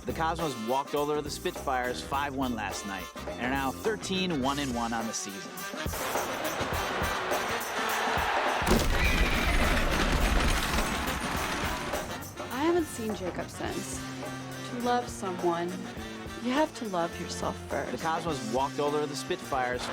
The Cosmos walked over the Spitfires 5-1 last night and are now 13-1-1 on the season. I haven't seen Jacob since. To love someone, you have to love yourself first. The Cosmos walked over the Spitfires